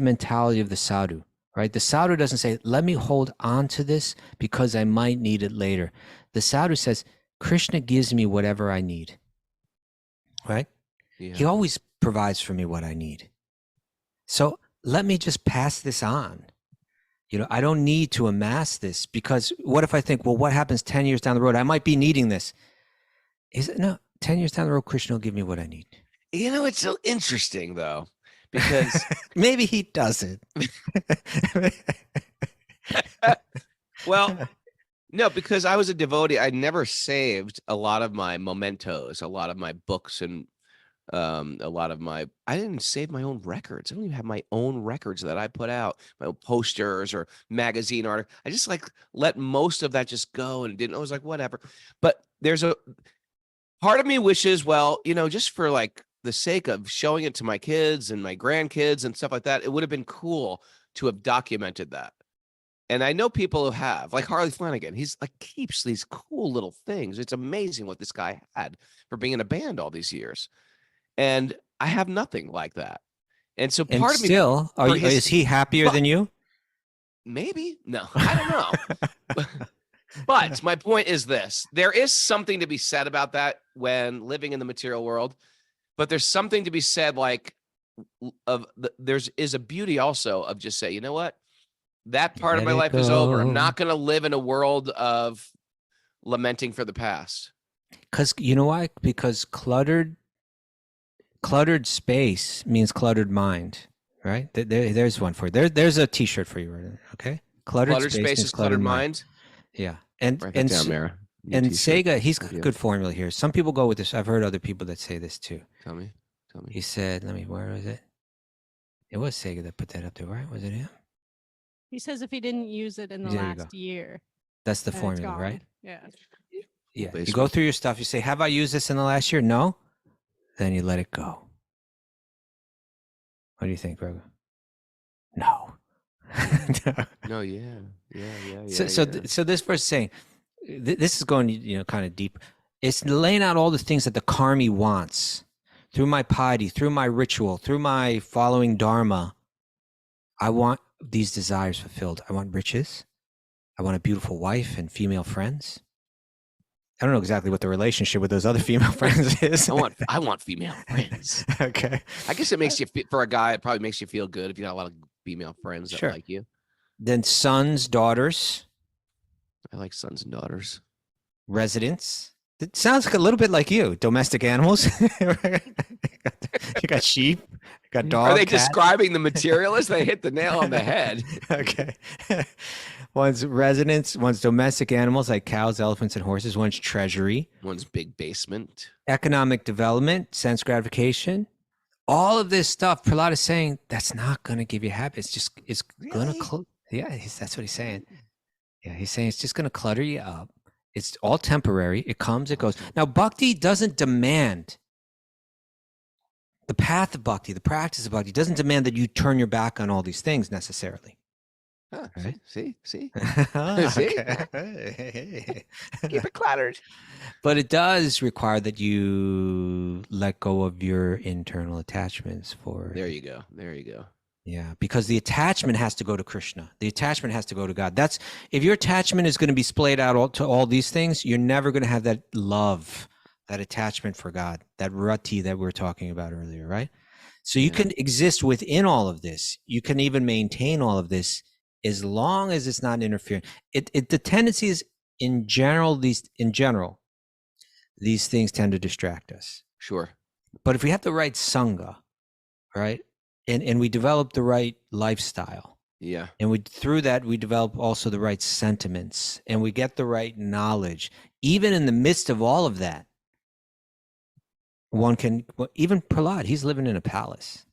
mentality of the sadhu, right? The sadhu doesn't say, let me hold on to this because I might need it later. The sadhu says, Krishna gives me whatever I need, right? Yeah. He always provides for me what I need. So let me just pass this on. I don't need to amass this, because what if I think, well, what happens 10 years down the road? I might be needing this. No, 10 years down the road, Krishna will give me what I need. It's so interesting though, because maybe he doesn't. Well, no, because I was a devotee. I never saved a lot of my mementos, a lot of my books, and I didn't save my own records. I don't even have my own records that I put out, my own posters or magazine art. I just let most of that just go, and I was like, whatever. But there's a part of me wishes, well, just for the sake of showing it to my kids and my grandkids and stuff like that, it would have been cool to have documented that. And I know people who have, like Harley Flanagan. He's keeps these cool little things. It's amazing what this guy had for being in a band all these years. And I have nothing like that. And so part of me still, is he happier than you? Maybe. No, I don't know. But my point is this. There is something to be said about that when living in the material world. But there's something to be said there is a beauty also of just say, you know what? That part of my life is over. I'm not going to live in a world of lamenting for the past. Because you know why? Because cluttered space means cluttered mind, right? There's one for you. There's a T-shirt for you right there. Okay, cluttered space is cluttered mind. Yeah, and Mara. Sega, he's got a good formula here. Some people go with this. I've heard other people that say this too. Tell me. He said, where was it? It was Sega that put that up there, right? Was it him? He says if he didn't use it in the last year. That's the formula, right? Yeah. Yeah. You go through your stuff. You say, have I used this in the last year? No. Then you let it go. What do you think, Rogo? No. No, yeah. So this verse is saying, this is going, kind of deep. It's laying out all the things that the karmi wants through my piety, through my ritual, through my following dharma. I want these desires fulfilled. I want riches. I want a beautiful wife and female friends. I don't know exactly what the relationship with those other female friends is. I want female friends. Okay. I guess it makes you for a guy. It probably makes you feel good if you got a lot of female friends that like you. Then sons, daughters. I like sons and daughters. Residents. It sounds like a little bit like you. Domestic animals. You got sheep. You got dogs. Are they describing the materialist? They hit the nail on the head. Okay. One's residents. One's domestic animals like cows, elephants, and horses. One's treasury. One's big basement. Economic development, sense gratification. All of this stuff, Prahlad is saying that's not going to give you happiness. It's going to, that's what he's saying. Yeah, he's saying it's just going to clutter you up. It's all temporary. It comes, it goes. Now, Bhakti doesn't demand, the path of Bhakti, the practice of Bhakti doesn't demand that you turn your back on all these things necessarily. Right? See? See? Keep it cluttered. But it does require that you let go of your internal attachments for... There you go. Yeah, because the attachment has to go to Krishna. The attachment has to go to God. That's if your attachment is going to be splayed out to all these things, you're never going to have that love, that attachment for God, that rati that we were talking about earlier, right? So you can exist within all of this. You can even maintain all of this as long as it's not interfering. The tendency is in general, these things tend to distract us. Sure. But if we have the right sangha, right? And we develop the right lifestyle. Yeah. And through that, we develop also the right sentiments and we get the right knowledge. Even in the midst of all of that, one can, even Prahlad, he's living in a palace.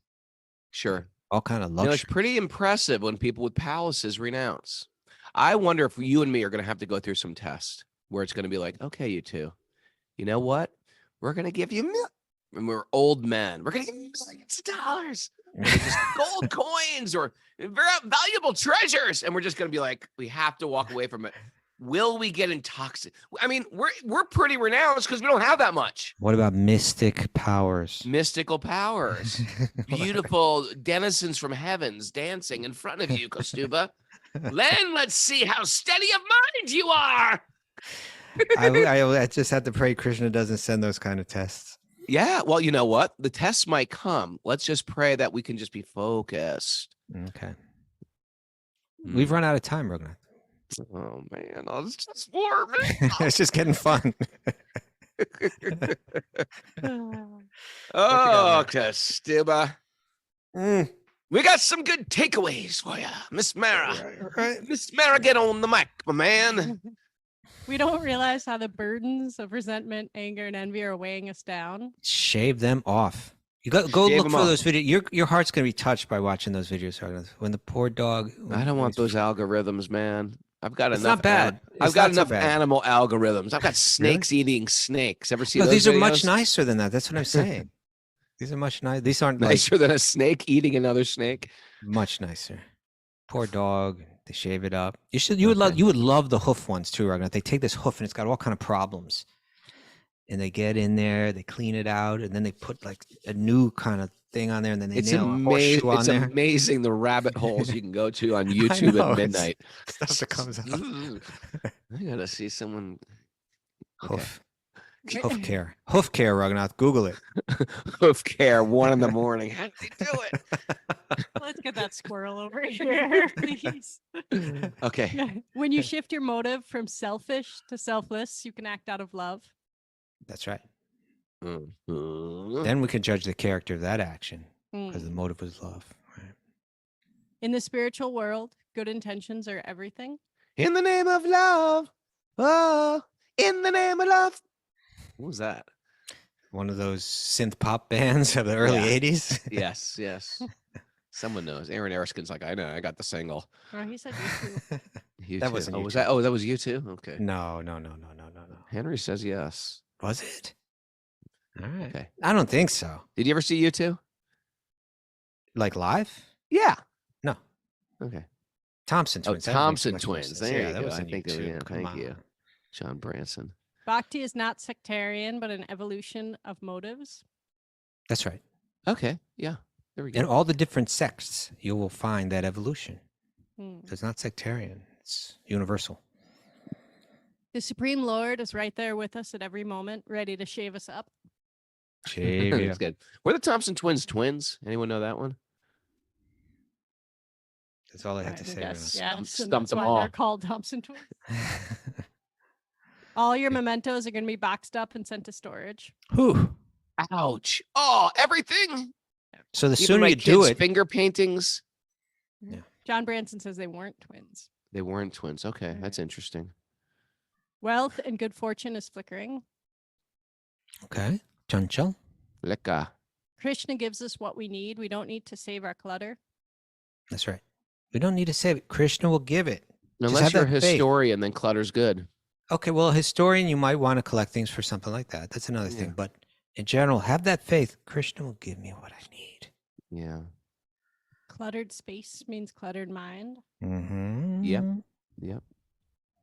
Sure. All kind of luxury. It's pretty impressive when people with palaces renounce. I wonder if you and me are going to have to go through some tests where it's going to be like, okay, you two, you know what? We're going to give you and we're old men. We're going to give you millions of dollars. Just gold coins or very valuable treasures. And we're just going to be like, we have to walk away from it. Will we get intoxicated? I mean, we're pretty renounced because we don't have that much. What about mystic powers? Mystical powers. Beautiful denizens from heavens dancing in front of you, Kostuba. Then let's see how steady of mind you are. I just had to pray Krishna doesn't send those kind of tests. Yeah, well, you know what? The tests might come. Let's just pray that we can just be focused. Okay. We've run out of time, Raghunath. Oh, man. It's just warm. It's just getting fun. Oh, Kostuba. We got some good takeaways for you, Miss Mara. Right. Miss Mara, get on the mic, my man. We don't realize how the burdens of resentment, anger, and envy are weighing us down. Shave them off. You go look for those videos. Your heart's gonna be touched by watching those videos. When the poor dog. I don't want those algorithms, man. I've got enough. Not bad. I've got enough animal algorithms. I've got snakes eating snakes. Ever see those? These videos? are much nicer than that. That's what I'm saying. These are much nicer. These aren't nicer than a snake eating another snake. Much nicer. Poor dog. They shave it up. You would love the hoof ones too, Raghunath. They take this hoof and it's got all kind of problems. And they get in there, they clean it out, and then they put like a new kind of thing on there, and then they nail a horseshoe on there. It's amazing the rabbit holes you can go to on YouTube at midnight. Stuff that comes out. I gotta see someone. Hoof care, Raghunath. Google it. Hoof care, 1 a.m. How did they do it? Let's get that squirrel over here, please. Okay. When you shift your motive from selfish to selfless, you can act out of love. That's right. Then we can judge the character of that action because the motive was love. Right. In the spiritual world, good intentions are everything. In the name of love. Oh, in the name of love. What was that? One of those synth pop bands of the early 80s? Yes. Someone knows. Aaron Erskine's like, I know, I got the single. Oh, he said you too. That wasn't you. That was you too? Okay. No. Henry says yes. Was it? All right. Okay. I don't think so. Did you ever see you two? Like live? Yeah. No. Okay. Thompson Oh, twins. That would make Thompson much more twins. sense. There Yeah, you that go. was I on think YouTube. yeah, Come thank you, on. John Branson. Bhakti is not sectarian, but an evolution of motives. That's right. Okay, yeah, there we go. In all the different sects, you will find that evolution. Hmm. It's not sectarian. It's universal. The Supreme Lord is right there with us at every moment, ready to shave us up. Shave it That's up. good. Were the Thompson twins? Anyone know that one? That's all I had Right, to I say. guess, Reynolds. yes, and Stumped that's them why all. they're called Thompson twins. All your mementos are going to be boxed up and sent to storage. Whew. Ouch! Oh, everything. So the Even sooner my you do kids' it, finger paintings. Yeah. John Branson says they weren't twins. They weren't twins. Okay, that's interesting. Wealth and good fortune is flickering. okay. Chanchal. Lekka. Krishna gives us what we need. We don't need to save our clutter. That's right. We don't need to save it. Krishna will give it. Just Unless have you're a that faith. historian, then clutter's good. Okay, well, a historian, you might want to collect things for something like that. That's another Yeah. thing. But in general, have that faith. Krishna will give me what I need. Yeah. Cluttered space means cluttered mind. Mm-hmm. Yep.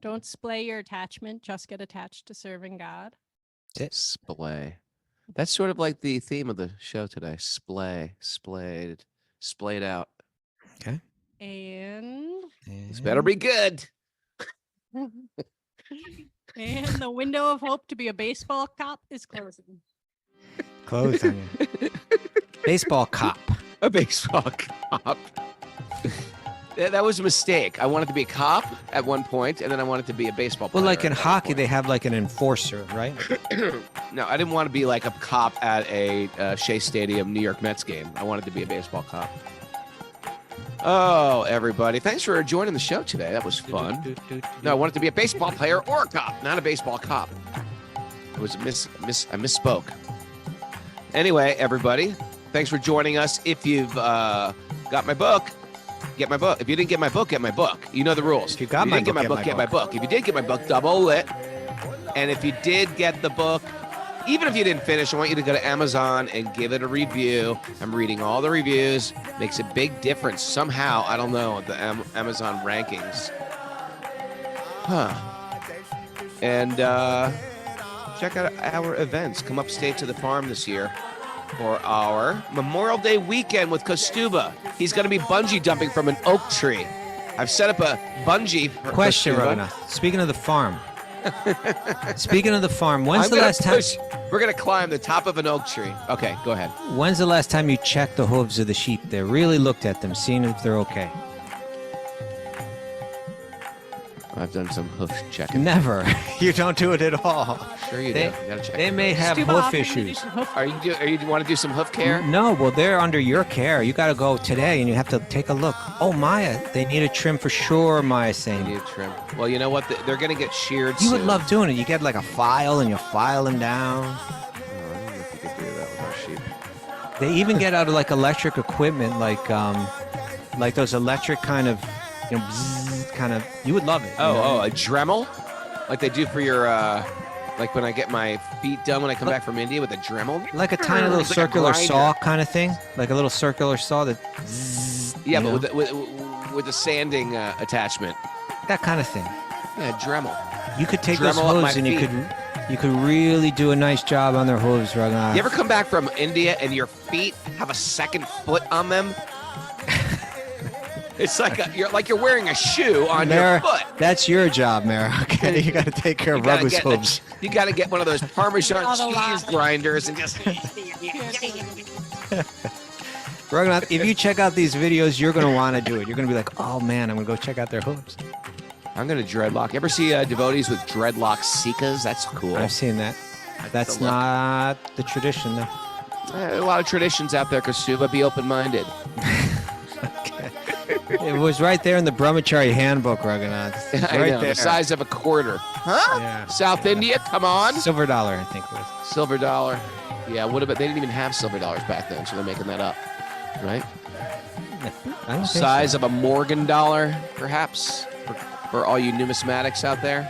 Don't splay your attachment. Just get attached to serving God. Splay. That's sort of like the theme of the show today. Splay, splayed, splayed out. Okay. And This better be good. and the window of hope to be a baseball cop is closing. Closed on you. Baseball cop. A baseball cop. That was a mistake. I wanted to be a cop at one point, and then I wanted to be a baseball player. Well, like in at another hockey, point. they have like an enforcer, right? No, I didn't want to be like a cop at a Shea Stadium New York Mets game. I wanted to be a baseball cop. Oh, everybody. Thanks for joining the show today. That was fun. No, I wanted to be a baseball player or a cop, not a baseball cop. It was a I misspoke. Anyway, everybody, thanks for joining us. If you've got my book, get my book. If you didn't get my book, get my book. You know the rules. If you got If my didn't book, get my book. If you did get my book, double it. And if you did get the book, even if you didn't finish, I want you to go to Amazon and give it a review. I'm reading all the reviews. Makes a big difference somehow. I don't know, the Amazon rankings. Huh. And check out our events. Come upstate to the farm this year for our Memorial Day weekend with Kostuba. He's going to be bungee jumping from an oak tree. I've set up a bungee for Question, Kostuba. Raghunath. Speaking of the farm. Speaking of the farm, when's the last time? We're going to climb the top of an oak tree. Okay, go ahead. When's the last time you checked the hooves of the sheep there? Really looked at them, seeing if they're okay? I've done some hoof checking. Never. You don't do it at all. Sure you They- do. You gotta check They them. may have Stuba hoof often to do issues. some hoof- Are you want to do some hoof care? No, well, they're under your care. You got to go today, and you have to take a look. Oh, Maya, they need a trim for sure, Maya's You saying. need a trim. Well, you know what? They're going to get sheared You would soon. love doing it. You get like a file, and you file them down. Oh, I don't know if you could do that with our sheep. They even get out of like electric equipment, like those electric kind of, bzzz, kind of. You would love it. you know? A Dremel? Like they do for your, like when I get my feet done when I come back from India with a Dremel? Like a tiny little It's like a circular grinder. saw kind of thing, like a little circular saw that. Zzz, Yeah, you but know? with the sanding attachment. that kind of thing. Yeah, Dremel. You could take those Dremel up my hooves and you feet. could really do a nice job on their hooves, Raghunath. You ever come back from India and your feet have a second foot on them? It's like you're wearing a shoe on Mara, your foot. that's your job, Mara. Okay, you got to take care of Raghu's hooves. You got to get one of those Parmesan Not a lot. cheese grinders and just. Raghunath, if you check out these videos, you're going to want to do it. You're going to be like, oh man, I'm going to go check out their hooves. I'm gonna dreadlock. Ever see devotees with dreadlock sikas? That's cool. I've seen that. That's the look. not the tradition, though. A lot of traditions out there, Kostuba. Be open-minded. It was right there in the Brahmachari handbook, Raghunath. It's I right know, there. the size of a quarter. Huh? Yeah. South India, come on. Silver dollar, I think it was. Silver dollar. Yeah, what about? They didn't even have silver dollars back then, so they're making that up, right? I don't think Size so. of a Morgan dollar, perhaps, for all you numismatics out there.